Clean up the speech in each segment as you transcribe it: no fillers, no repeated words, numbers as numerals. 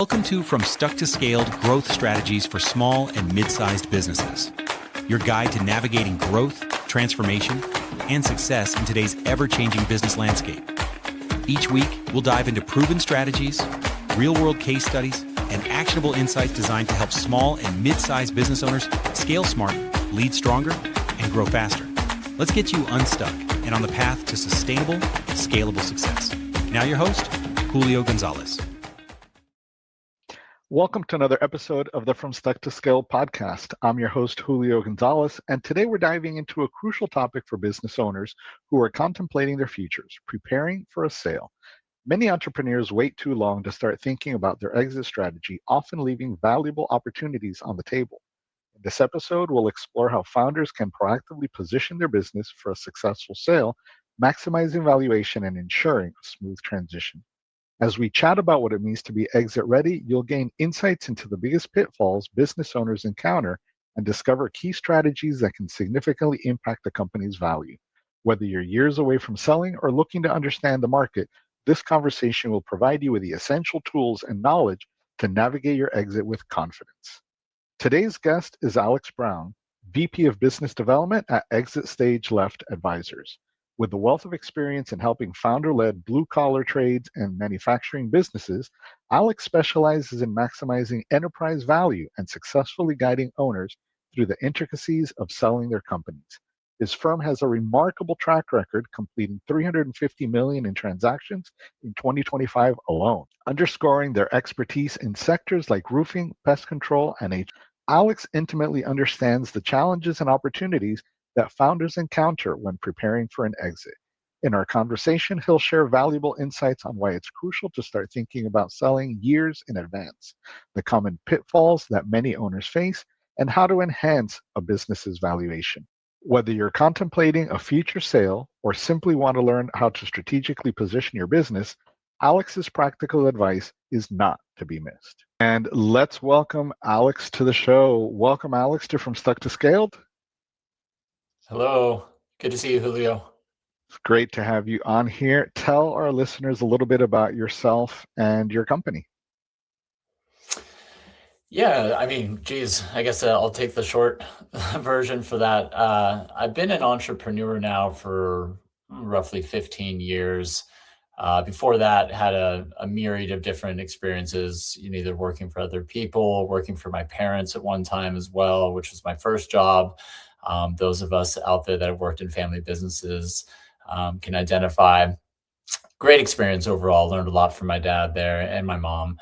Welcome to From Stuck to Scaled Growth Strategies for Small and Mid-Sized Businesses, your guide to navigating growth, transformation, and success in today's ever-changing business landscape. Each week, we'll dive into proven strategies, real-world case studies, and actionable insights designed to help small and mid-sized business owners scale smarter, lead stronger, and grow faster. Let's get you unstuck and on the path to sustainable, scalable success. Now your host, Julio Gonzalez. Welcome to another episode of the From Stuck to Scale podcast. I'm your host, Julio Gonzalez, and today we're diving into a crucial topic for business owners who are contemplating their futures, preparing for a sale. Many entrepreneurs wait too long to start thinking about their exit strategy, often leaving valuable opportunities on the table. In this episode, we'll explore how founders can proactively position their business for a successful sale, maximizing valuation and ensuring a smooth transition. As we chat about what it means to be exit ready, you'll gain insights into the biggest pitfalls business owners encounter and discover key strategies that can significantly impact the company's value. Whether you're years away from selling or looking to understand the market, this conversation will provide you with the essential tools and knowledge to navigate your exit with confidence. Today's guest is Alex Brown, VP of Business Development at Exit Stage Left Advisors. With a wealth of experience in helping founder-led blue-collar trades and manufacturing businesses, Alex specializes in maximizing enterprise value and successfully guiding owners through the intricacies of selling their companies. His firm has a remarkable track record, completing $350 million in transactions in 2025 alone, underscoring their expertise in sectors like roofing, pest control, and HR. Alex intimately understands the challenges and opportunities that founders encounter when preparing for an exit. In our conversation, he'll share valuable insights on why it's crucial to start thinking about selling years in advance, the common pitfalls that many owners face, and how to enhance a business's valuation. Whether you're contemplating a future sale or simply want to learn how to strategically position your business, Alex's practical advice is not to be missed. And let's welcome Alex to the show. Welcome, Alex, to From Stuck to Scaled. Hello. Good to see you, Julio. It's great to have you on here. Tell our listeners a little bit about yourself and your company. Yeah, I guess I'll take the short version for that. I've been an entrepreneur now for roughly 15 years. Before that, had a myriad of different experiences, either working for other people, working for my parents at one time as well, which was my first job. Those of us out there that have worked in family businesses can identify. Great experience overall. Learned a lot from my dad there and my mom.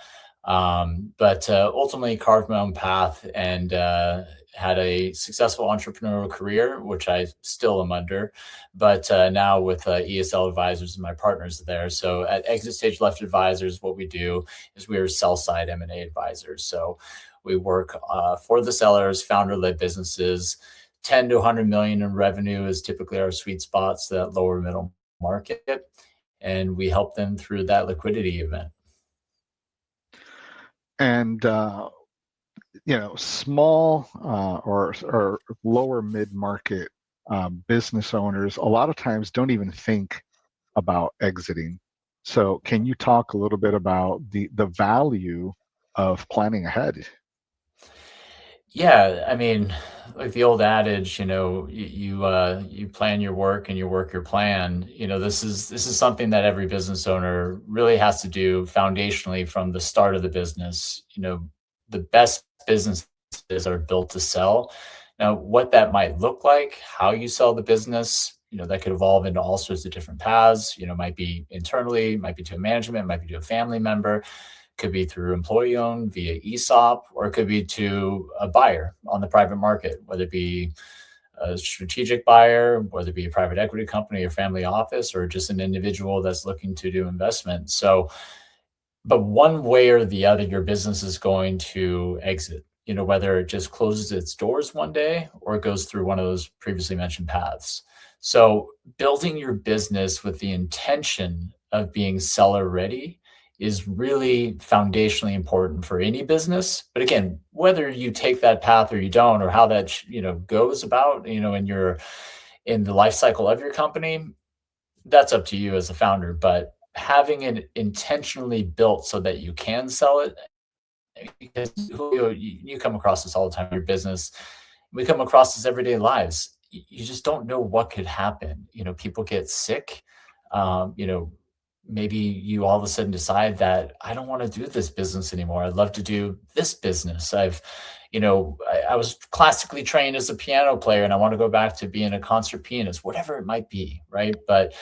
But ultimately carved my own path and had a successful entrepreneurial career, which I still am under, but now with ESL Advisors and my partners there. So at Exit Stage Left Advisors, what we do is we are sell-side M&A advisors. So we work for the sellers, founder-led businesses. 10 to 100 million in revenue is typically our sweet spots, that lower middle market, and we help them through that liquidity event. And small or lower mid-market business owners a lot of times don't even think about exiting. So can you talk a little bit about the value of planning ahead? Yeah, like the old adage, you plan your work and you work your plan. This is something that every business owner really has to do foundationally from the start of the business. The best businesses are built to sell. Now, what that might look like, how you sell the business, that could evolve into all sorts of different paths. Might be internally, might be to a management, might be to a family member. Could be through employee-owned via ESOP, or it could be to a buyer on the private market, whether it be a strategic buyer, whether it be a private equity company or family office, or just an individual that's looking to do investment. So, but one way or the other, your business is going to exit, whether it just closes its doors one day or it goes through one of those previously mentioned paths. So building your business with the intention of being seller ready is really foundationally important for any business. But again, whether you take that path or you don't, or how that goes about, in the life cycle of your company, that's up to you as a founder. But having it intentionally built so that you can sell it because Julio, you come across this all the time in your business. We come across this everyday lives. You just don't know what could happen. People get sick. Um, you know, Maybe you all of a sudden decide that I don't want to do this business anymore. I'd love to do this business. I was classically trained as a piano player and I want to go back to being a concert pianist, whatever it might be, right? But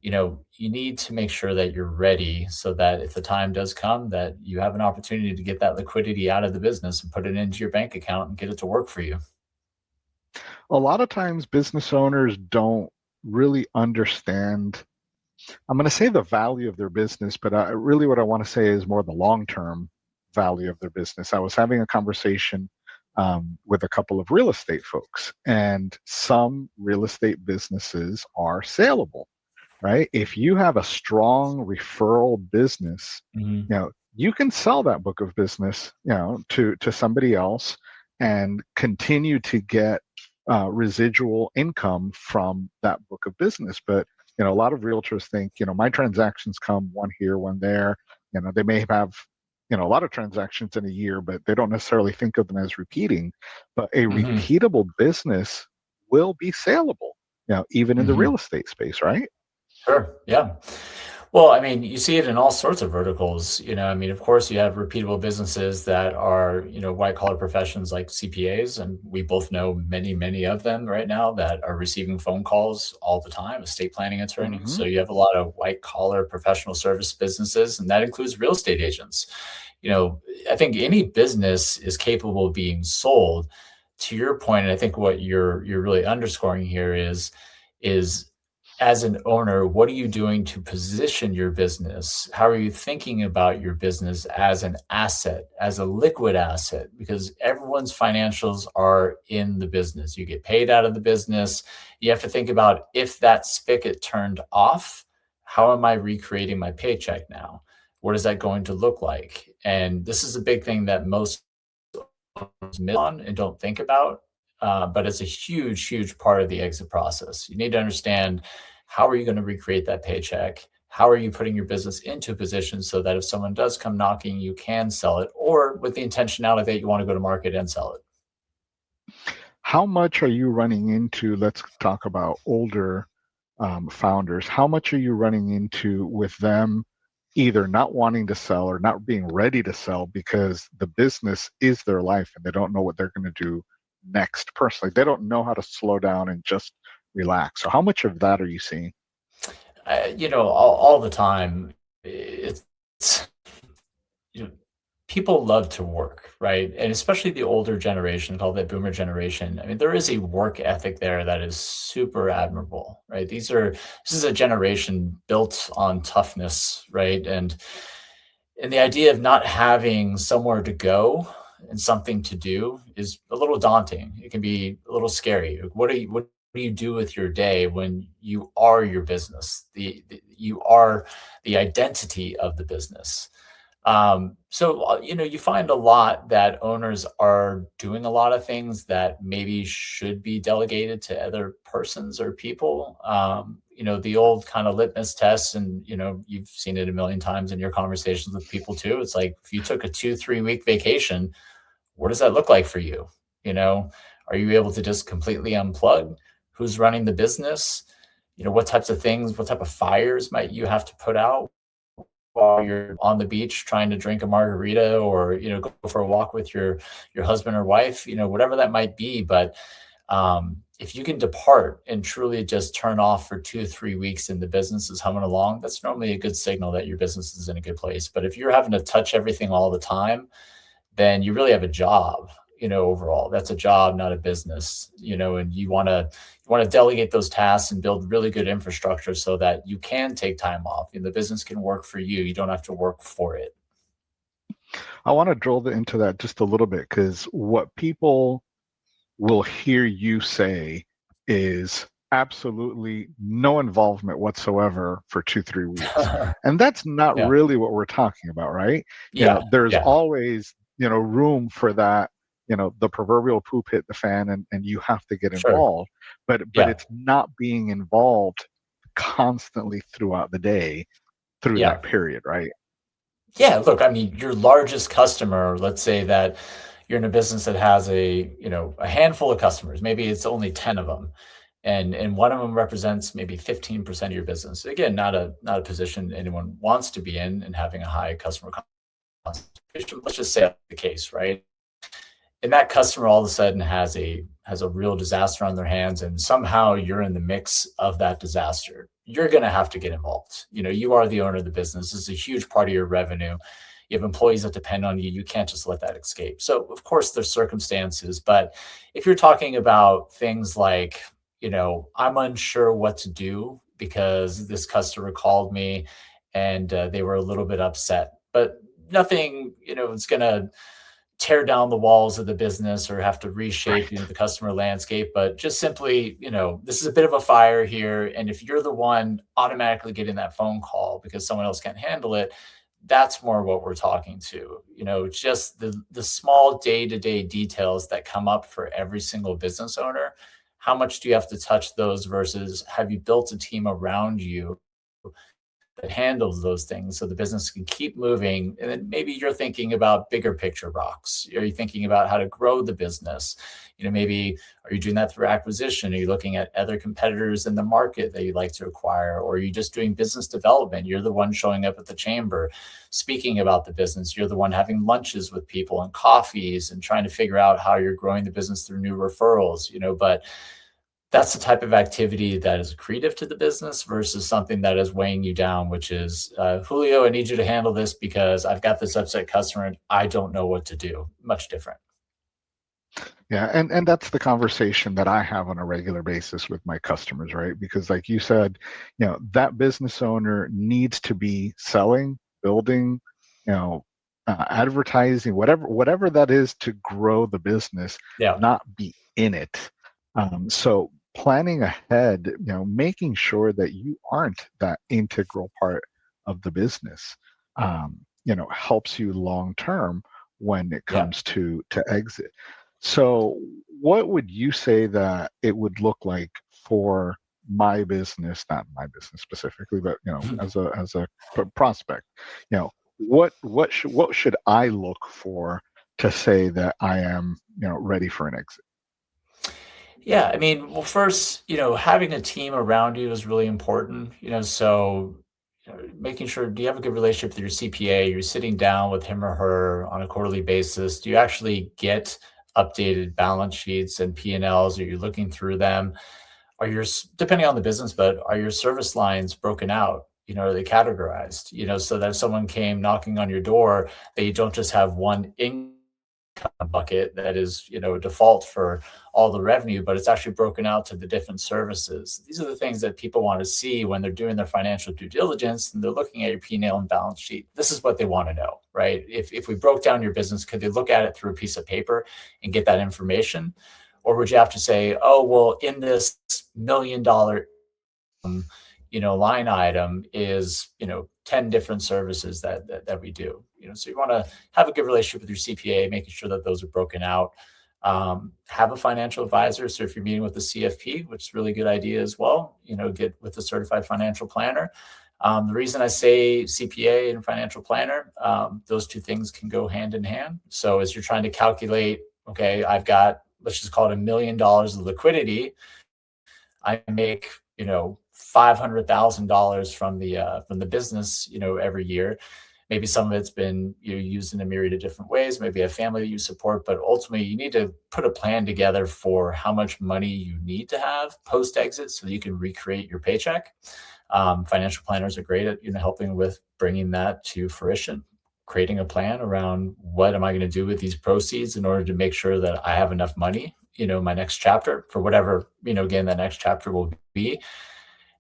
you need to make sure that you're ready so that if the time does come, that you have an opportunity to get that liquidity out of the business and put it into your bank account and get it to work for you. A lot of times business owners don't really understand, I'm going to say the value of their business, but really what I want to say is more the long-term value of their business. I was having a conversation with a couple of real estate folks, and some real estate businesses are saleable, right? If you have a strong referral business, Mhm. you can sell that book of business, to somebody else and continue to get residual income from that book of business. But a lot of realtors think, my transactions come one here, one there. They may have, a lot of transactions in a year, but they don't necessarily think of them as repeating. But a Mhm. repeatable business will be saleable, even in the real Mhm. estate space, right? Sure. Yeah. Well, I mean, you see it in all sorts of verticals. Of course, you have repeatable businesses that are, white collar professions like CPAs. And we both know many, many of them right now that are receiving phone calls all the time, estate planning attorneys. Hmm. So you have a lot of white collar professional service businesses, and that includes real estate agents. You know, I think any business is capable of being sold. To your point, and I think what you're really underscoring here is as an owner, what are you doing to position your business? How are you thinking about your business as an asset, as a liquid asset? Because everyone's financials are in the business. You get paid out of the business. You have to think about, if that spigot turned off, how am I recreating my paycheck now? What is that going to look like? And this is a big thing that most miss on and don't think about. But it's a huge, huge part of the exit process. You need to understand, how are you going to recreate that paycheck? How are you putting your business into a position so that if someone does come knocking, you can sell it, or with the intentionality that you want to go to market and sell it? How much are you running into, let's talk about older founders, how much are you running into with them either not wanting to sell or not being ready to sell because the business is their life and they don't know what they're going to do next personally? They don't know how to slow down and just relax. So how much of that are you seeing? All the time. It's you know, People love to work, right? And especially the older generation, called the boomer generation. I mean, there is a work ethic there that is super admirable, right? This is a generation built on toughness, right? And the idea of not having somewhere to go and something to do is a little daunting. It can be a little scary. Like, what do you do with your day when you are your business? You are the identity of the business. You find a lot that owners are doing a lot of things that maybe should be delegated to other persons or people. The old kind of litmus test, and you've seen it a million times in your conversations with people too. It's like, if you took a 2, 3 week vacation, what does that look like for you? You know, are you able to just completely unplug? Who's running the business? What types of things, what type of fires might you have to put out while you're on the beach trying to drink a margarita, or go for a walk with your husband or wife, whatever that might be. But if you can depart and truly just turn off for 2, 3 weeks and the business is humming along, that's normally a good signal that your business is in a good place. But if you're having to touch everything all the time, then you really have a job. Overall, that's a job, not a business. And you want to delegate those tasks and build really good infrastructure so that you can take time off and the business can work for you. You don't have to work for it. I want to drill into that just a little bit because what people will hear you say is absolutely no involvement whatsoever for 2, 3 weeks. And that's not Yeah. really what we're talking about, right? Yeah. There's Yeah. always, room for that, the proverbial poop hit the fan and you have to get Sure. involved. But Yeah. it's not being involved constantly throughout the day through Yeah. that period, right? Yeah, look, I mean, your largest customer, let's say that you're in a business that has a handful of customers, maybe it's only 10 of them, and one of them represents maybe 15% of your business. Again, not a position anyone wants to be in and having a high customer concentration. Let's just say that's the case, right? And that customer all of a sudden has a real disaster on their hands, and somehow you're in the mix of that disaster. You're going to have to get involved. You are the owner of the business. This is a huge part of your revenue. You have employees that depend on you. You can't just let that escape. So of course there's circumstances, but if you're talking about things like, I'm unsure what to do because this customer called me and they were a little bit upset, but nothing, it's going to tear down the walls of the business or have to reshape, Right. the customer landscape, but just simply, this is a bit of a fire here. And if you're the one automatically getting that phone call because someone else can't handle it, that's more what we're talking to. Just the small day-to-day details that come up for every single business owner. How much do you have to touch those versus have you built a team around you that handles those things so the business can keep moving? And then maybe you're thinking about bigger picture rocks. Are you thinking about how to grow the business? Maybe are you doing that through acquisition? Are you looking at other competitors in the market that you'd like to acquire? Or are you just doing business development? You're the one showing up at the chamber, speaking about the business. You're the one having lunches with people and coffees and trying to figure out how you're growing the business through new referrals, but that's the type of activity that is accretive to the business versus something that is weighing you down, which is, Julio, I need you to handle this because I've got this upset customer and I don't know what to do. Much different. Yeah, and that's the conversation that I have on a regular basis with my customers, right? Because like you said, that business owner needs to be selling, building, advertising, whatever that is to grow the business, Yeah. not be in it. So planning ahead, making sure that you aren't that integral part of the business, helps you long term when it Yeah. comes to exit. So, what would you say that it would look like for my business, not my business specifically, but as a prospect, what should I look for to say that I am ready for an exit? Yeah. I mean, well, first, having a team around you is really important, so making sure, do you have a good relationship with your CPA? You're sitting down with him or her on a quarterly basis. Do you actually get updated balance sheets and P&Ls? Are you looking through them? Depending on the business, but are your service lines broken out? Are they categorized? So that if someone came knocking on your door, that you don't just have one income bucket that is, default for all the revenue, but it's actually broken out to the different services. These are the things that people want to see when they're doing their financial due diligence and they're looking at your P&L and balance sheet. This is what they want to know, right? If we broke down your business, could they look at it through a piece of paper and get that information? Or would you have to say, oh, well, in this $1 million line item is 10 different services that we do. So you want to have a good relationship with your CPA, making sure that those are broken out. Have a financial advisor. So if you're meeting with the CFP, which is a really good idea as well, get with a certified financial planner. The reason I say CPA and financial planner, those two things can go hand in hand. So as you're trying to calculate, okay, I've got, let's just call it $1 million of liquidity. I make, $500,000 from the business, every year. Maybe some of it's been used in a myriad of different ways. Maybe a family that you support, but ultimately you need to put a plan together for how much money you need to have post exit so that you can recreate your paycheck. Financial planners are great at helping with bringing that to fruition, creating a plan around what am I going to do with these proceeds in order to make sure that I have enough money, my next chapter for whatever, again, that next chapter will be.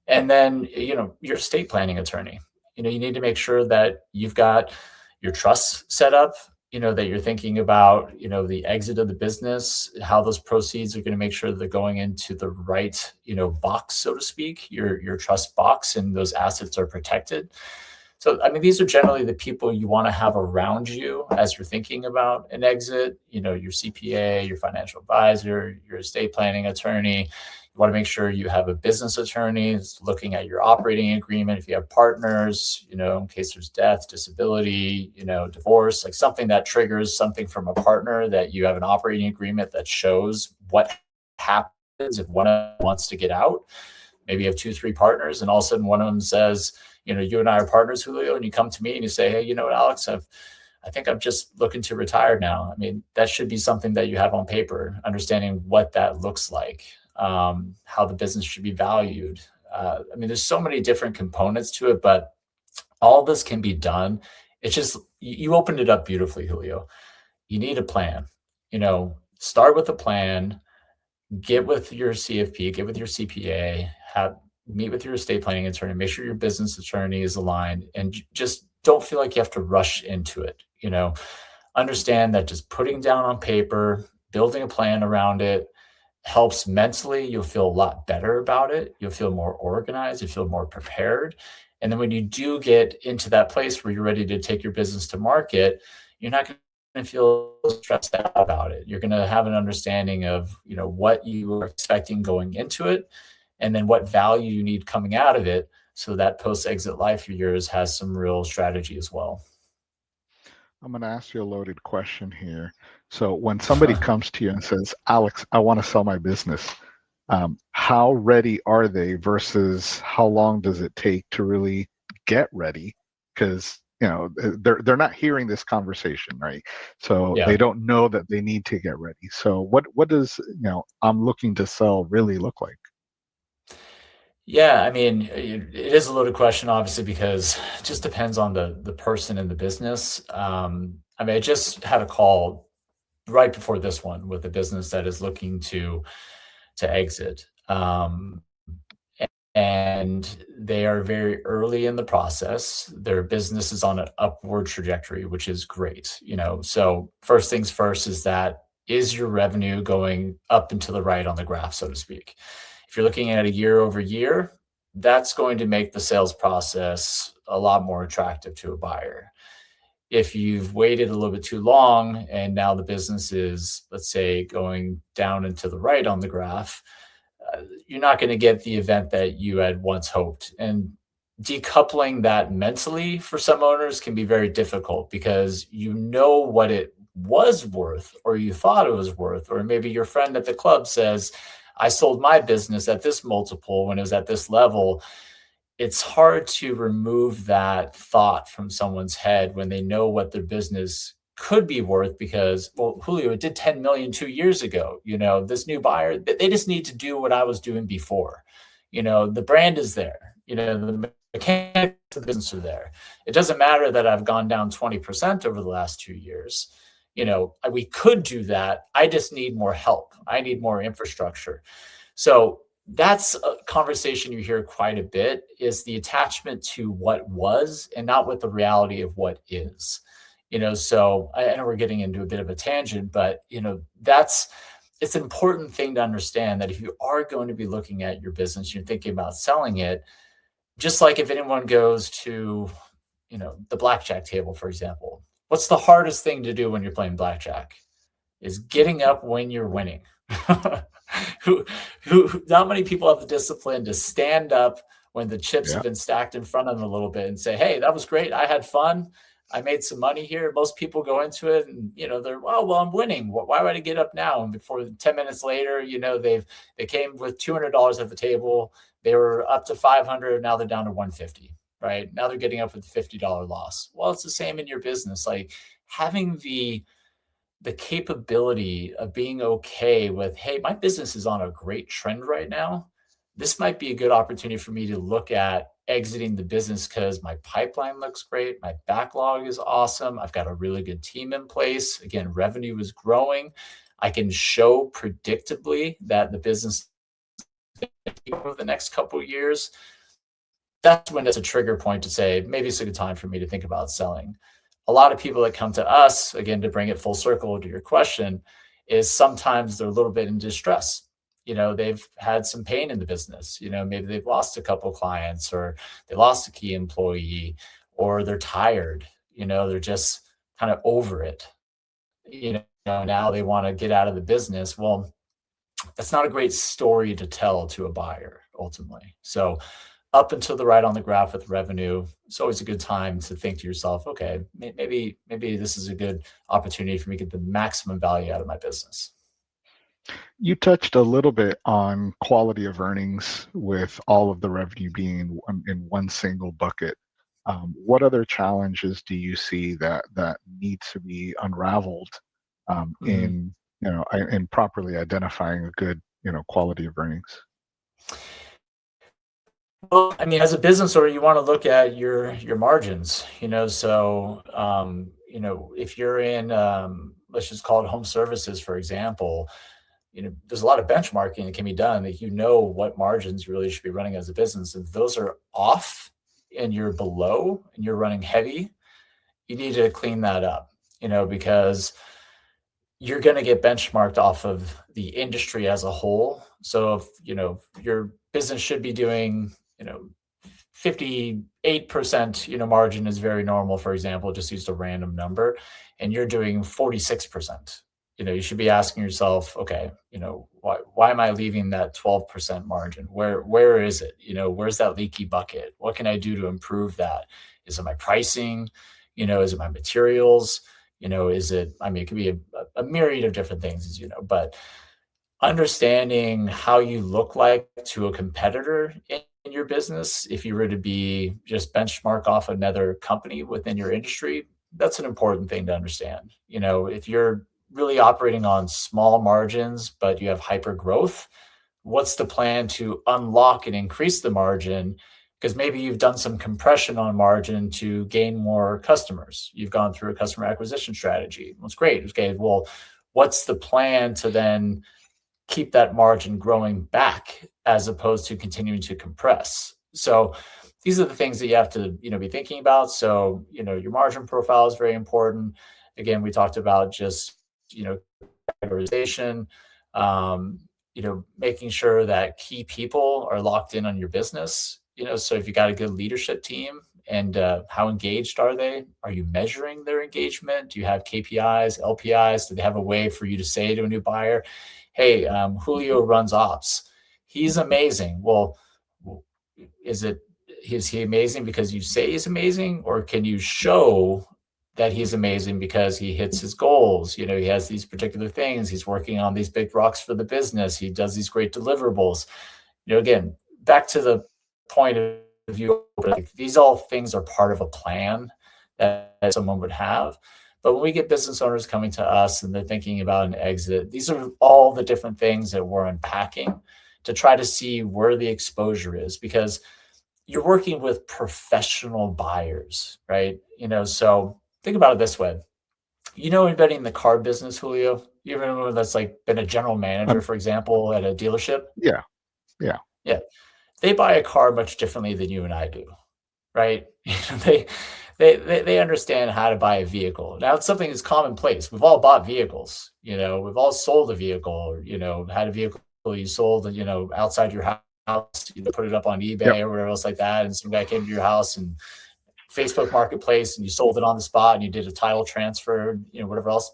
And then, your estate planning attorney, you need to make sure that you've got your trusts set up, that you're thinking about, the exit of the business, how those proceeds are going to make sure that they're going into the right, box, so to speak, your trust box, and those assets are protected. So, I mean, these are generally the people you want to have around you as you're thinking about an exit, your CPA, your financial advisor, your estate planning attorney, You want to make sure you have a business attorney looking at your operating agreement. If you have partners, in case there's death, disability, divorce, like something that triggers something from a partner, that you have an operating agreement that shows what happens if one of them wants to get out. Maybe you have 2-3 partners, and all of a sudden one of them says, you and I are partners, Julio, and you come to me and you say, hey, you know what, Alex, I think I'm just looking to retire now. I mean, that should be something that you have on paper, understanding what that looks like, how the business should be valued. There's so many different components to it, but all this can be done. It's just, you opened it up beautifully, Julio. You need a plan. Start with a plan, get with your CFP, get with your CPA, meet with your estate planning attorney, make sure your business attorney is aligned, and just don't feel like you have to rush into it. Understand that just putting down on paper, building a plan around it helps mentally. You'll feel a lot better about it. You'll feel more organized. You feel more prepared. And then when you do get into that place where you're ready to take your business to market, you're not going to feel stressed out about it. You're going to have an understanding of, what you are expecting going into it, and then what value you need coming out of it, so that post-exit life of yours has some real strategy as well. I'm going to ask you a loaded question here. So when somebody comes to you and says, Alex, I want to sell my business, how ready are they versus how long does it take to really get ready? Because they're not hearing this conversation, right? So They don't know that they need to get ready. So what does I'm looking to sell really look like? Yeah, it is a loaded question, obviously, because it just depends on the person in the business. I just had a call right before this one with a business that is looking to exit. And they are very early in the process. Their business is on an upward trajectory, which is great. So first things first is your revenue going up and to the right on the graph, so to speak? If you're looking at a year over year, that's going to make the sales process a lot more attractive to a buyer. If you've waited a little bit too long and now the business is, let's say, going down and to the right on the graph, you're not going to get the event that you had once hoped. And decoupling that mentally for some owners can be very difficult, because what it was worth, or you thought it was worth, or maybe your friend at the club says, I sold my business at this multiple when it was at this level. It's hard to remove that thought from someone's head when they know what their business could be worth, because, well, Julio, it did 10 million 2 years ago. This new buyer, they just need to do what I was doing before. The brand is there. The mechanics of the business are there. It doesn't matter that I've gone down 20% over the last 2 years. We could do that. I just need more help. I need more infrastructure. So that's a conversation you hear quite a bit, is the attachment to what was and not with the reality of what is. So I know we're getting into a bit of a tangent, but it's an important thing to understand, that if you are going to be looking at your business, you're thinking about selling it, just like if anyone goes to, the blackjack table, for example, what's the hardest thing to do when you're playing blackjack? Is getting up when you're winning. who Not many people have the discipline to stand up when the chips have been stacked in front of them a little bit and say, hey, that was great. I had fun. I made some money here. Most people go into it and, they're, oh, well, I'm winning. Why would I get up now? And before 10 minutes later, they came with $200 at the table. They were up to 500. Now they're down to 150, right? Now they're getting up with $50 loss. Well, it's the same in your business. Like, having the capability of being okay with, hey, my business is on a great trend right now. This might be a good opportunity for me to look at exiting the business, because my pipeline looks great. My backlog is awesome. I've got a really good team in place. Again, revenue is growing. I can show predictably that the business over the next couple of years. That's when it's a trigger point to say, maybe it's a good time for me to think about selling. A lot of people that come to us, again, to bring it full circle to your question, is sometimes they're a little bit in distress. They've had some pain in the business. Maybe they've lost a couple clients, or they lost a key employee, or they're tired. They're just kind of over it. Now they want to get out of the business. Well, that's not a great story to tell to a buyer ultimately. So up and to the right on the graph with revenue, it's always a good time to think to yourself, okay, maybe this is a good opportunity for me to get the maximum value out of my business. You touched a little bit on quality of earnings with all of the revenue being in one single bucket. What other challenges do you see that need to be unraveled Mhm. in properly identifying a good quality of earnings? Well, I mean, as a business owner, you want to look at your margins, so if you're in let's just call it home services, for example, there's a lot of benchmarking that can be done that what margins you really should be running as a business. If those are off and you're below and you're running heavy, you need to clean that up, because you're going to get benchmarked off of the industry as a whole. So if, your business should be doing, 58%, margin is very normal, for example, just used a random number, and you're doing 46%. You should be asking yourself, okay, why am I leaving that 12% margin? Where is it? Where's that leaky bucket? What can I do to improve that? Is it my pricing? Is it my materials? It could be a myriad of different things, but understanding how you look like to a competitor in your business, if you were to be just benchmark off another company within your industry, that's an important thing to understand. If you're really operating on small margins, but you have hyper growth, what's the plan to unlock and increase the margin? Because maybe you've done some compression on margin to gain more customers. You've gone through a customer acquisition strategy. That's great. Okay, well, what's the plan to then keep that margin growing back as opposed to continuing to compress? So these are the things that you have to, be thinking about. So, your margin profile is very important. Again, we talked about just, categorization, um, making sure that key people are locked in on your business. So if you got a good leadership team, and how engaged are they? Are you measuring their engagement? Do you have KPIs, LPIs? Do they have a way for you to say to a new buyer, hey, Julio runs ops. He's amazing. Well, is he amazing because you say he's amazing, or can you show that he's amazing because he hits his goals? He has these particular things. He's working on these big rocks for the business. He does these great deliverables. Again, back to the point of view, like, these all things are part of a plan that someone would have. But when we get business owners coming to us and they're thinking about an exit, these are all the different things that we're unpacking to try to see where the exposure is, because you're working with professional buyers, right? So think about it this way. Anybody in the car business, Julio? You ever know that's like been a general manager, Um, for example, at a dealership? yeah, yeah, Yeah. They buy a car much differently than you and I do, right? They they understand how to buy a vehicle. Now it's something that's commonplace. We've all bought vehicles, we've all sold a vehicle, or, had a vehicle you sold, outside your house, put it up on yep. eBay or whatever else like that. And some guy came to your house and Facebook Marketplace, and you sold it on the spot, and you did a title transfer, whatever else.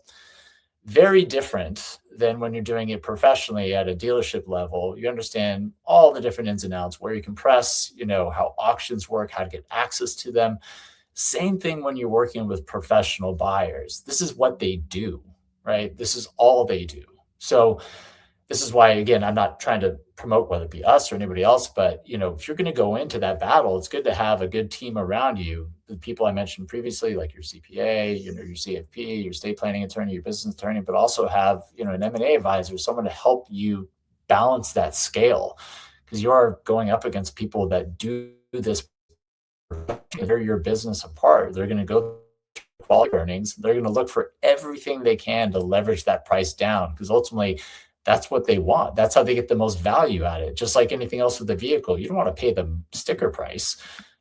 Very different than when you're doing it professionally at a dealership level. You understand all the different ins and outs, where you can press, how auctions work, how to get access to them. Same thing when you're working with professional buyers. This is what they do, right? This is all they do. So this is why, again, I'm not trying to promote whether it be us or anybody else, but if you're going to go into that battle, it's good to have a good team around you. The people I mentioned previously, like your CPA, your CFP, your estate planning attorney, your business attorney, but also have an M&A advisor, someone to help you balance that scale, because you are going up against people that do this. They're your business apart. They're going to go quality earnings. They're going to look for everything they can to leverage that price down, because ultimately that's what they want. That's how they get the most value out of it. Just like anything else with the vehicle, you don't want to pay the sticker price.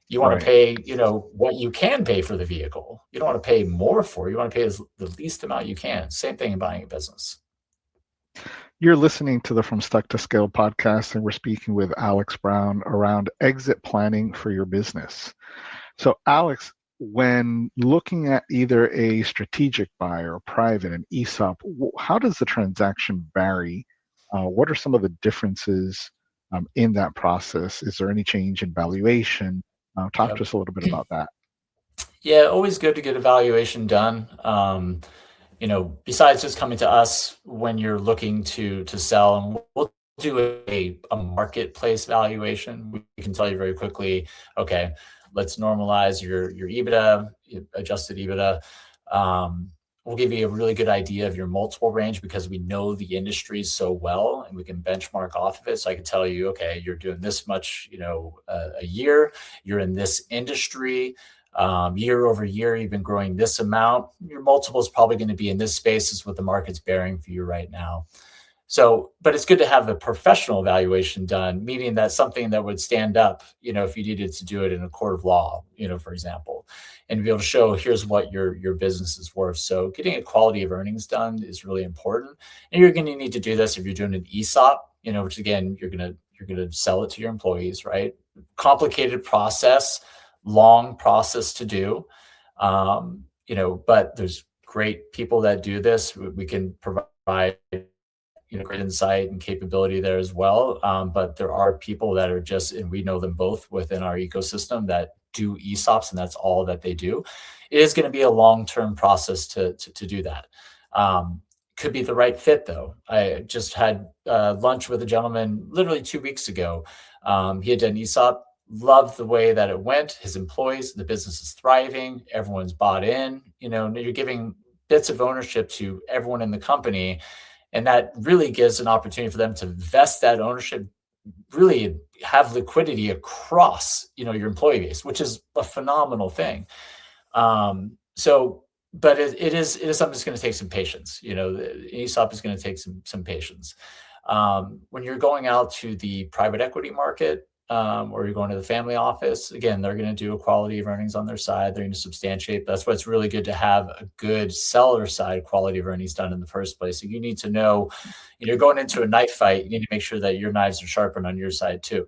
You want to Right. pay, what you can pay for the vehicle. You don't want to pay more for it. You want to pay the least amount you can. Same thing in buying a business. You're listening to the From Stuck to Scale podcast, and we're speaking with Alex Brown around exit planning for your business. So, Alex, when looking at either a strategic buyer, or private, an ESOP, how does the transaction vary What are some of the differences in that process? Is there any change in valuation? Talk to Yep. us a little bit about that. Yeah, always good to get a valuation done. Besides just coming to us when you're looking to sell, and we'll do a marketplace valuation. We can tell you very quickly, okay, let's normalize your EBITDA, adjusted EBITDA. We'll give you a really good idea of your multiple range because we know the industry so well and we can benchmark off of it. So I can tell you, okay, you're doing this much, a year, you're in this industry. Year over year, you've been growing this amount. Your multiple is probably going to be in this space is what the market's bearing for you right now. So, but it's good to have a professional evaluation done, meaning that something that would stand up, if you needed to do it in a court of law, for example, and be able to show here's what your business is worth. So getting a quality of earnings done is really important. And you're going to need to do this if you're doing an ESOP, which again, you're going to sell it to your employees, right? Complicated process, long process to do. But there's great people that do this. We can provide great insight and capability there as well. But there are people that are just, and we know them both within our ecosystem that do ESOPs, and that's all that they do. It is going to be a long-term process to do that. Could be the right fit though. I just had lunch with a gentleman literally 2 weeks ago. He had done ESOP, loved the way that it went. His employees, the business is thriving. Everyone's bought in. You're giving bits of ownership to everyone in the company. And that really gives an opportunity for them to vest that ownership, really have liquidity across, your employee base, which is a phenomenal thing. But it is something that's going to take some patience. The ESOP is going to take some patience. When you're going out to the private equity market, or you're going to the family office, again, they're going to do a quality of earnings on their side. They're going to substantiate. That's why it's really good to have a good seller side quality of earnings done in the first place. So you need to know, you're going into a knife fight, you need to make sure that your knives are sharpened on your side too.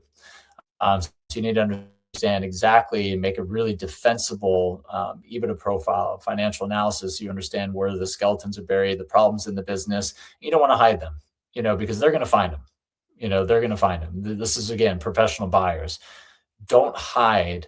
So you need to understand exactly and make a really defensible EBITDA profile, financial analysis. So you understand where the skeletons are buried, the problems in the business. You don't want to hide them, because they're going to find them. They're going to find them. This is, again, professional buyers. Don't hide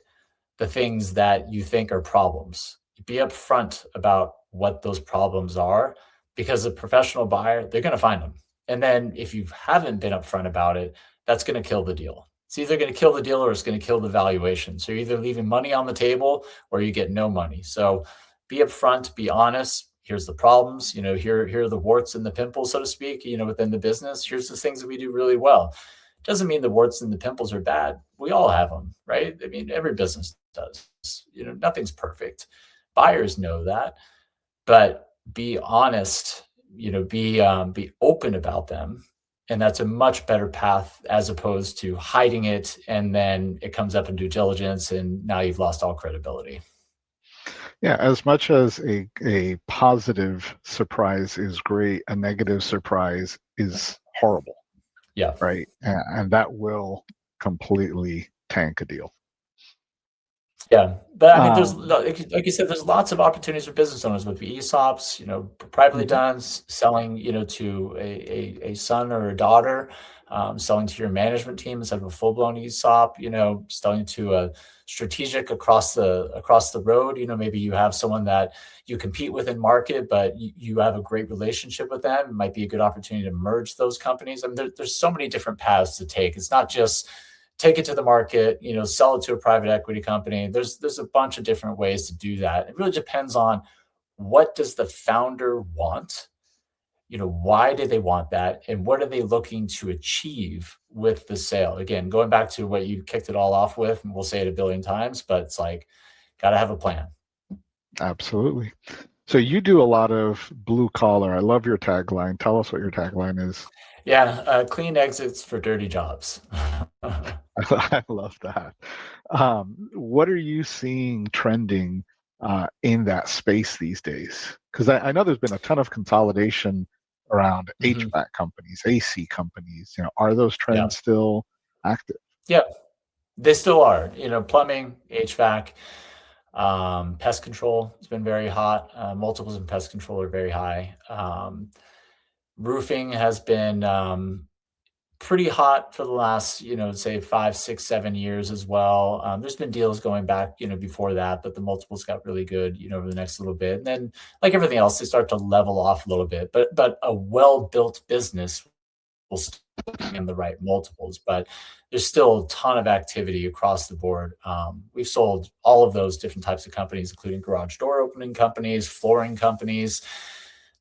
the things that you think are problems. Be upfront about what those problems are, because a professional buyer, they're going to find them. And then if you haven't been upfront about it, that's going to kill the deal. It's either going to kill the deal or it's going to kill the valuation. So you're either leaving money on the table or you get no money. So be upfront, be honest. Here's the problems, here are the warts and the pimples, so to speak, within the business. Here's the things that we do really well. Doesn't mean the warts and the pimples are bad. We all have them, right? I mean, every business does. Nothing's perfect. Buyers know that, but be honest, be open about them. And that's a much better path as opposed to hiding it. And then it comes up in due diligence and now you've lost all credibility. Yeah, as much as a positive surprise is great, a negative surprise is horrible. Yeah. Right. And that will completely tank a deal. Yeah. But I mean, there's, like you said, there's lots of opportunities for business owners with the ESOPs, privately done, selling, to a son or a daughter, selling to your management team instead of a full-blown ESOP, selling to a strategic across the road. Maybe you have someone that you compete with in market, but you have a great relationship with them. It might be a good opportunity to merge those companies. I mean, there's so many different paths to take. It's not just take it to the market, sell it to a private equity company. There's a bunch of different ways to do that. It really depends on what does the founder want? Why do they want that? And what are they looking to achieve with the sale? Again, going back to what you kicked it all off with, and we'll say it a billion times, but it's like, got to have a plan. Absolutely. So you do a lot of blue collar. I love your tagline. Tell us what your tagline is. Yeah, clean exits for dirty jobs. I love that. What are you seeing trending in that space these days? Because I know there's been a ton of consolidation around HVAC companies, AC companies. Are those trends still active? Yeah, they still are. Plumbing, HVAC, pest control has been very hot. Multiples in pest control are very high. Roofing has been pretty hot for the last, say 5, 6, 7 years as well. There's been deals going back, before that, but the multiples got really good, over the next little bit. And then, like everything else, they start to level off a little bit. But a well-built business will still be in the right multiples. But there's still a ton of activity across the board. We've sold all of those different types of companies, including garage door opening companies, flooring companies.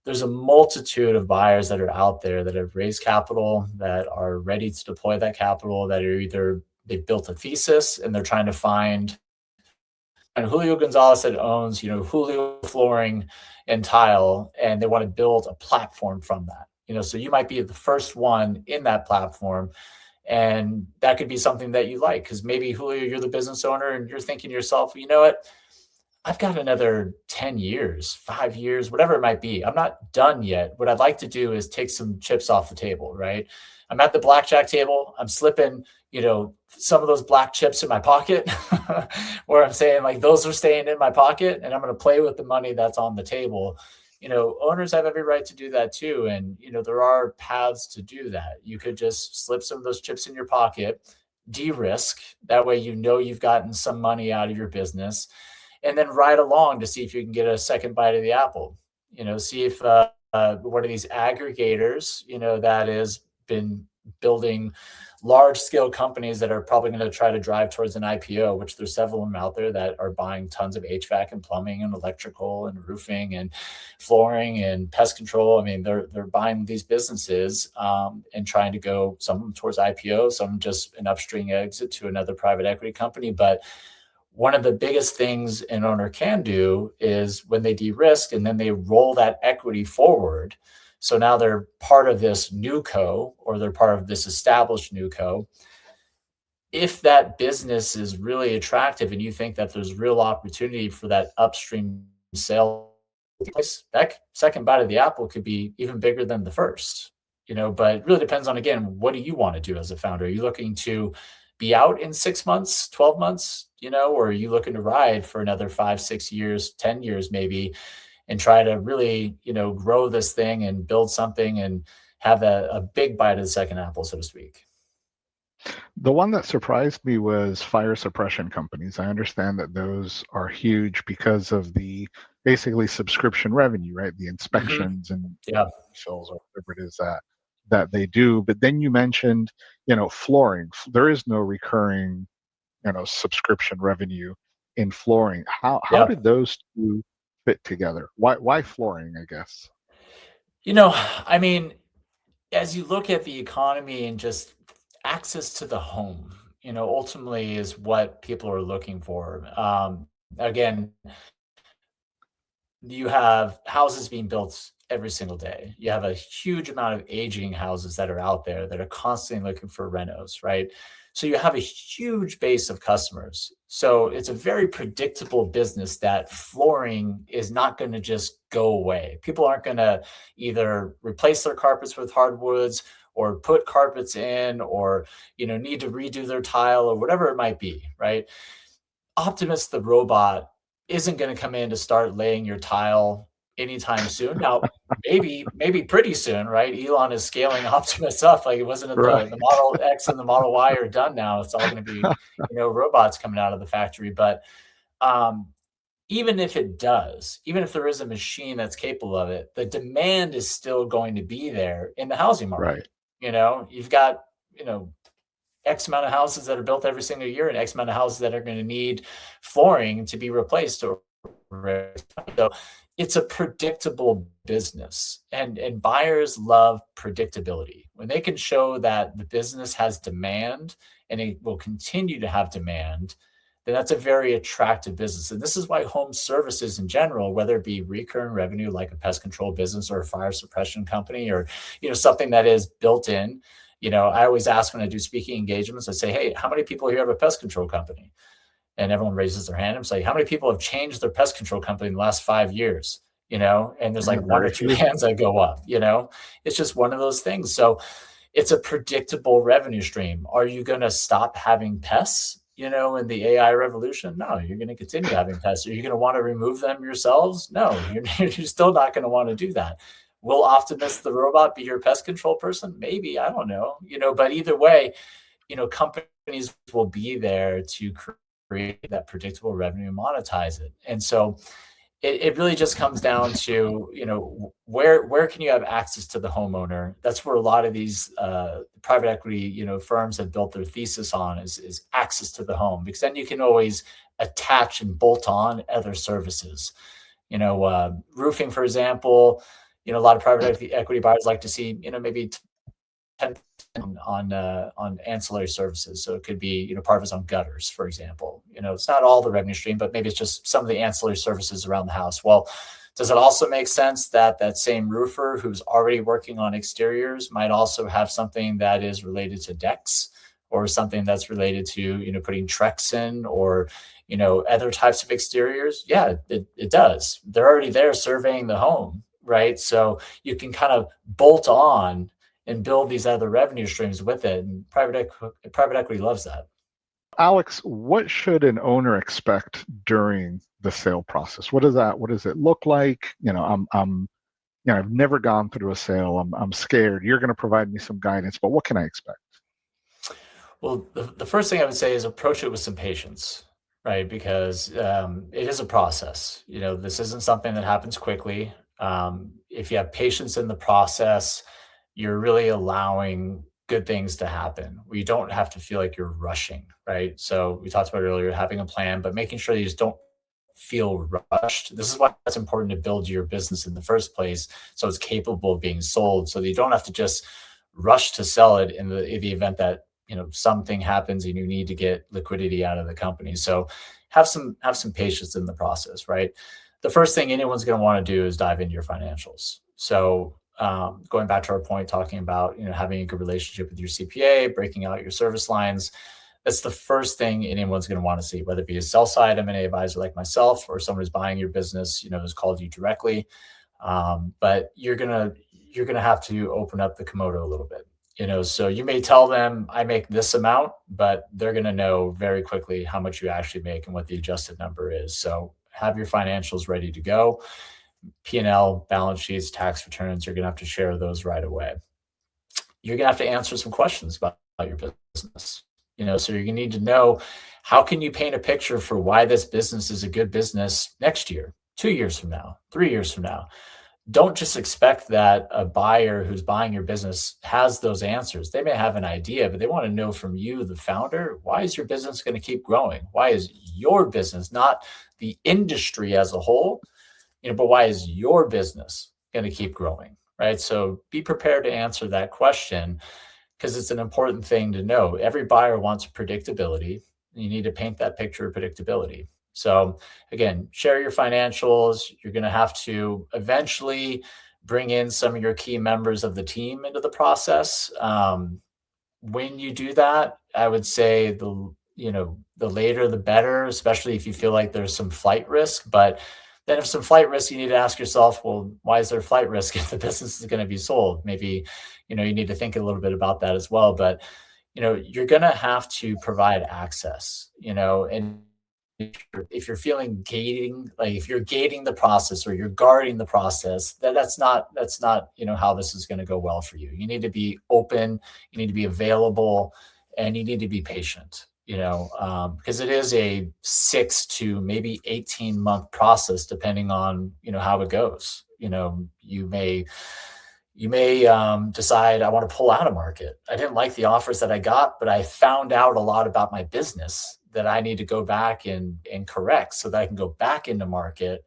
There's a multitude of buyers that are out there that have raised capital, that are ready to deploy that capital, that are either they've built a thesis and they're trying to find, and Julio Gonzalez that owns, Julio Flooring and Tile, and they want to build a platform from that. So you might be the first one in that platform, and that could be something that you like, because maybe Julio, you're the business owner and you're thinking to yourself, you know what? I've got another 10 years, 5 years, whatever it might be. I'm not done yet. What I'd like to do is take some chips off the table, right? I'm at the blackjack table. I'm slipping, some of those black chips in my pocket where I'm saying like, those are staying in my pocket and I'm going to play with the money that's on the table. Owners have every right to do that too. And, there are paths to do that. You could just slip some of those chips in your pocket, de-risk. That way, you've gotten some money out of your business, and then ride along to see if you can get a second bite of the apple. See if one of these aggregators, that has been building large scale companies that are probably going to try to drive towards an IPO, which there's several of them out there that are buying tons of HVAC and plumbing and electrical and roofing and flooring and pest control. I mean, they're buying these businesses and trying to go, some of them towards IPO, some just an upstream exit to another private equity company. But one of the biggest things an owner can do is when they de-risk and then they roll that equity forward. So now they're part of this new co, or they're part of this established new co. If that business is really attractive and you think that there's real opportunity for that upstream sale, that second bite of the apple could be even bigger than the first, but it really depends on, again, what do you want to do as a founder? Are you looking to be out in 6 months, 12 months, or are you looking to ride for another 5, 6 years, 10 years maybe, and try to really, grow this thing and build something and have a big bite of the second apple, so to speak? The one that surprised me was fire suppression companies. I understand that those are huge because of the basically subscription revenue, right? The inspections and refills, or whatever it is that they do. But then you mentioned, flooring. There is no recurring, subscription revenue in flooring. How did those two fit together? Why flooring, I guess? I mean, as you look at the economy and just access to the home, ultimately is what people are looking for. Again, you have houses being built every single day. You have a huge amount of aging houses that are out there that are constantly looking for renos, right? So you have a huge base of customers. So it's a very predictable business that flooring is not going to just go away. People aren't going to either replace their carpets with hardwoods or put carpets in, or, need to redo their tile or whatever it might be, right? Optimus the robot isn't going to come in to start laying your tile anytime soon. Now, maybe pretty soon, right? Elon is scaling Optimus up. Like, it wasn't the Model X and the Model Y are done now. It's all going to be, robots coming out of the factory. But even if it does, even if there is a machine that's capable of it, the demand is still going to be there in the housing market. Right. You've got, X amount of houses that are built every single year and X amount of houses that are going to need flooring to be replaced. So it's a predictable business, and buyers love predictability. When they can show that the business has demand and it will continue to have demand, then that's a very attractive business. And this is why home services in general, whether it be recurring revenue like a pest control business or a fire suppression company, or something that is built in. I always ask when I do speaking engagements, I say, hey, how many people here have a pest control company? And everyone raises their hand. I'm like, how many people have changed their pest control company in the last 5 years? And there's like one or two hands that go up. It's just one of those things. So it's a predictable revenue stream. Are you going to stop having pests, in the AI revolution? No, you're going to continue having pests. Are you going to want to remove them yourselves? No, you're still not going to want to do that. Will Optimus the robot be your pest control person? Maybe, I don't know, but either way, companies will be there to create that predictable revenue and monetize it. And so it really just comes down to, where can you have access to the homeowner? That's where a lot of these private equity, firms have built their thesis on is access to the home, because then you can always attach and bolt on other services. Roofing, for example, a lot of private equity buyers like to see, maybe 10 on ancillary services. So it could be, part of it's on gutters, for example. It's not all the revenue stream, but maybe it's just some of the ancillary services around the house. Well, does it also make sense that that same roofer who's already working on exteriors might also have something that is related to decks, or something that's related to, putting Trex in, or, other types of exteriors? Yeah, it does. They're already there surveying the home, right? So you can kind of bolt on and build these other revenue streams with it. And private equity loves that. Alex, what should an owner expect during the sale process? What does it look like? I've never gone through a sale. I'm scared. You're going to provide me some guidance, but what can I expect? Well, the first thing I would say is approach it with some patience, right? Because it is a process. This isn't something that happens quickly. If you have patience in the process, you're really allowing good things to happen. You don't have to feel like you're rushing, right? So we talked about earlier, having a plan, but making sure you just don't feel rushed. This is why it's important to build your business in the first place, so it's capable of being sold, so that you don't have to just rush to sell it in the event that something happens and you need to get liquidity out of the company. So have some patience in the process, right? The first thing anyone's going to want to do is dive into your financials. So going back to our point, talking about having a good relationship with your CPA, breaking out your service lines, that's the first thing anyone's going to want to see, whether it be a sell side M&A advisor like myself, or someone who's buying your business, who's called you directly. But you're gonna have to open up the Komodo a little bit. So you may tell them I make this amount, but they're going to know very quickly how much you actually make and what the adjusted number is. So have your financials ready to go. P&L, balance sheets, tax returns, you're going to have to share those right away. You're going to have to answer some questions about your business. So you're going to need to know, how can you paint a picture for why this business is a good business next year, 2 years from now, 3 years from now? Don't just expect that a buyer who's buying your business has those answers. They may have an idea, but they want to know from you, the founder, why is your business going to keep growing? Why is your business, not the industry as a whole, but why is your business going to keep growing, right? So be prepared to answer that question, because it's an important thing to know. Every buyer wants predictability. You need to paint that picture of predictability. So again, share your financials. You're going to have to eventually bring in some of your key members of the team into the process. When you do that, I would say the later the better, especially if you feel like there's some flight risk. But then if some flight risk, you need to ask yourself, well, why is there flight risk if the business is going to be sold? Maybe, you need to think a little bit about that as well. But, you're going to have to provide access, and if you're feeling gating, like if you're gating the process or you're guarding the process, that's not, how this is going to go well for you. You need to be open, you need to be available, and you need to be patient, because it is a 6 to maybe 18-month process, depending on, how it goes. You may decide, I want to pull out of market. I didn't like the offers that I got, but I found out a lot about my business that I need to go back and correct, so that I can go back into market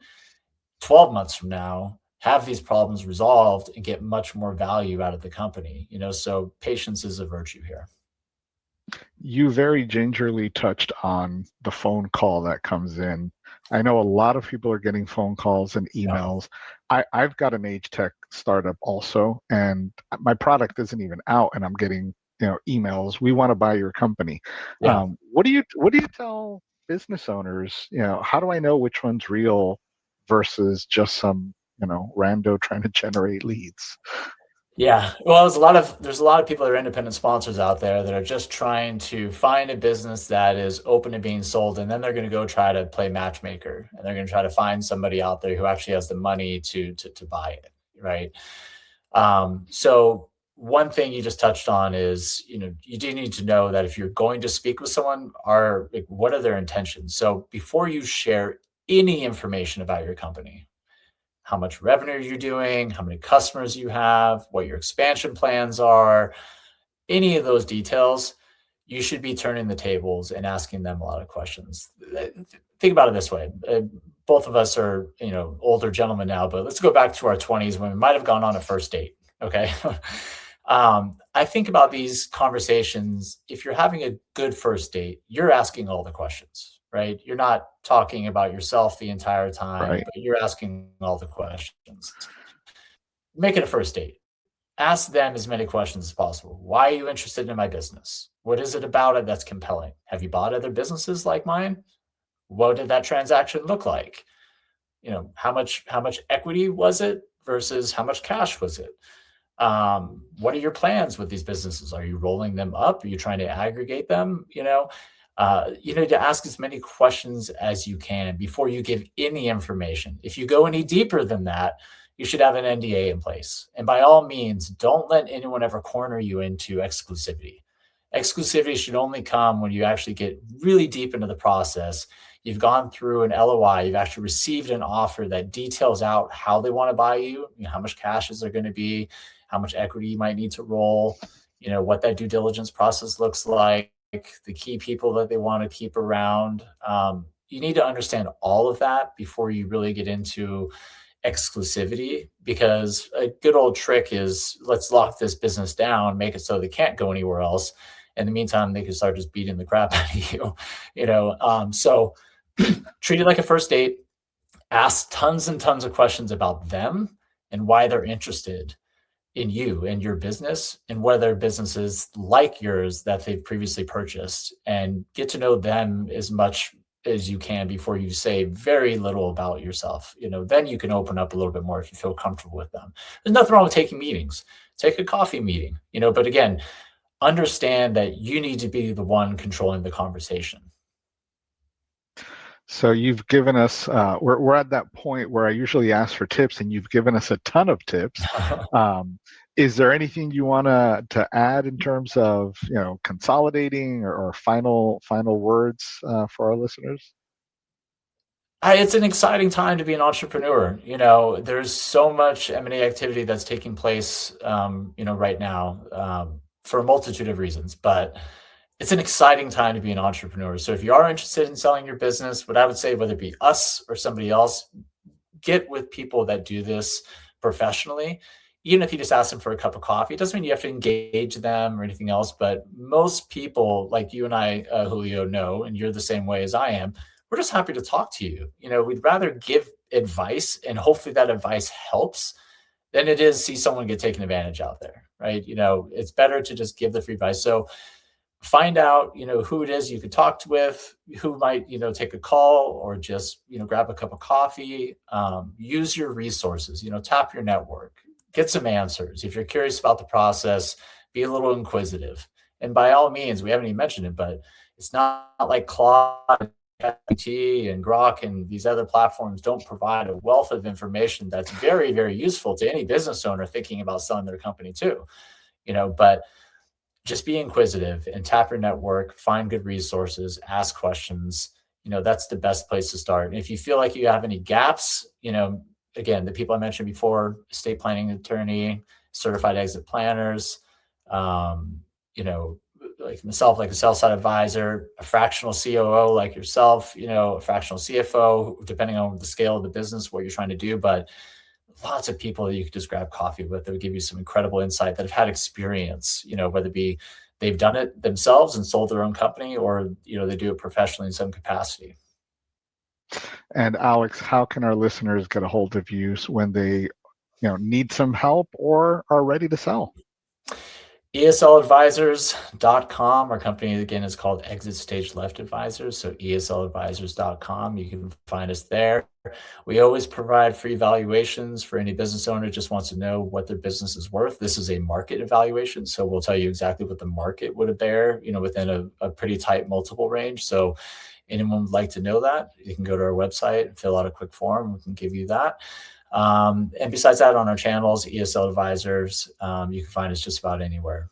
12 months from now, have these problems resolved, and get much more value out of the company. So patience is a virtue here. You very gingerly touched on the phone call that comes in. I know a lot of people are getting phone calls and emails. Yeah. I've got an age tech startup also, and my product isn't even out, and I'm getting emails. We want to buy your company. Yeah. What do you tell business owners? How do I know which one's real versus just some rando trying to generate leads? Yeah, well, there's a lot of people that are independent sponsors out there that are just trying to find a business that is open to being sold, and then they're going to go try to play matchmaker, and they're going to try to find somebody out there who actually has the money to buy it, right? So one thing you just touched on is, you do need to know that if you're going to speak with someone, what are their intentions? So before you share any information about your company, how much revenue you're doing, how many customers you have, what your expansion plans are, any of those details, you should be turning the tables and asking them a lot of questions. Think about it this way. Both of us are, older gentlemen now, but let's go back to our 20s when we might have gone on a first date. Okay. I think about these conversations. If you're having a good first date, you're asking all the questions, right? You're not talking about yourself the entire time, Right. but you're asking all the questions. Make it a first date. Ask them as many questions as possible. Why are you interested in my business? What is it about it that's compelling? Have you bought other businesses like mine? What did that transaction look like? How much equity was it versus how much cash was it? What are your plans with these businesses? Are you rolling them up? Are you trying to aggregate them? You need to ask as many questions as you can before you give any information. If you go any deeper than that, you should have an NDA in place. And by all means, don't let anyone ever corner you into exclusivity. Exclusivity should only come when you actually get really deep into the process. You've gone through an LOI, you've actually received an offer that details out how they want to buy you, how much cash is there going to be, how much equity you might need to roll, what that due diligence process looks like, the key people that they want to keep around. You need to understand all of that before you really get into exclusivity, because a good old trick is, let's lock this business down, make it so they can't go anywhere else. In the meantime, they can start just beating the crap out of you, so treat it like a first date. Ask tons and tons of questions about them and why they're interested in you and your business, and whether businesses like yours that they've previously purchased, and get to know them as much as you can before you say very little about yourself. Then you can open up a little bit more if you feel comfortable with them. There's nothing wrong with taking meetings. Take a coffee meeting, but again, understand that you need to be the one controlling the conversation. So you've given us, we're at that point where I usually ask for tips, and you've given us a ton of tips. Is there anything you want to add in terms of, consolidating or final words for our listeners? It's an exciting time to be an entrepreneur. There's so much M&A activity that's taking place, right now, for a multitude of reasons, but it's an exciting time to be an entrepreneur. So if you are interested in selling your business, what I would say, whether it be us or somebody else, get with people that do this professionally. Even if you just ask them for a cup of coffee, it doesn't mean you have to engage them or anything else. But most people, like you and I, Julio, know, and you're the same way as I am, we're just happy to talk to you. We'd rather give advice, and hopefully that advice helps, than it is see someone get taken advantage out there, right? It's better to just give the free advice. So find out, who it is you could talk with, who might, take a call, or just, grab a cup of coffee. Use your resources, tap your network, get some answers. If you're curious about the process, be a little inquisitive. And by all means, we haven't even mentioned it, but it's not like Claude, GPT, and Grok and these other platforms don't provide a wealth of information that's very, very useful to any business owner thinking about selling their company too. But just be inquisitive and tap your network, find good resources, ask questions. That's the best place to start. And if you feel like you have any gaps, again, the people I mentioned before, estate planning attorney, certified exit planners, like myself, like a sell side advisor, a fractional COO like yourself, a fractional CFO, depending on the scale of the business, what you're trying to do. But lots of people that you could just grab coffee with that would give you some incredible insight, that have had experience, whether it be they've done it themselves and sold their own company, or, they do it professionally in some capacity. And Alex, how can our listeners get a hold of you when they, need some help or are ready to sell? ESLadvisors.com. Our company, again, is called Exit Stage Left Advisors. So ESLadvisors.com. You can find us there. We always provide free valuations for any business owner who just wants to know what their business is worth. This is a market evaluation. So we'll tell you exactly what the market would bear, within a pretty tight multiple range. So anyone would like to know that, you can go to our website and fill out a quick form. We can give you that. And besides that, on our channels, ESL Advisors, you can find us just about anywhere.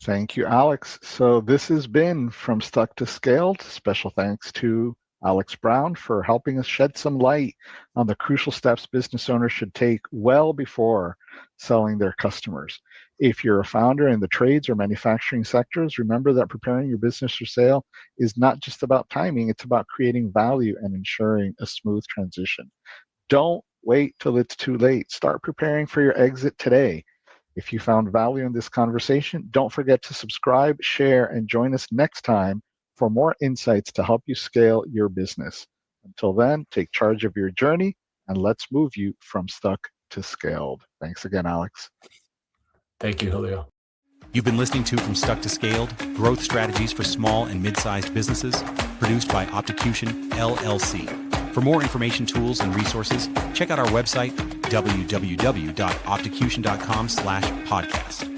Thank you, Alex. So this has been From Stuck to Scaled. Special thanks to Alex Brown for helping us shed some light on the crucial steps business owners should take well before selling their customers. If you're a founder in the trades or manufacturing sectors, remember that preparing your business for sale is not just about timing, it's about creating value and ensuring a smooth transition. Don't wait till it's too late. Start preparing for your exit today. If you found value in this conversation, don't forget to subscribe, share, and join us next time for more insights to help you scale your business. Until then, take charge of your journey and let's move you from stuck to scaled. Thanks again, Alex. Thank you, Julio. You've been listening to From Stuck to Scaled, Growth Strategies for Small and Mid-Sized Businesses, produced by Optionality, LLC. For more information, tools, and resources, check out our website, www.optionality.com/podcast.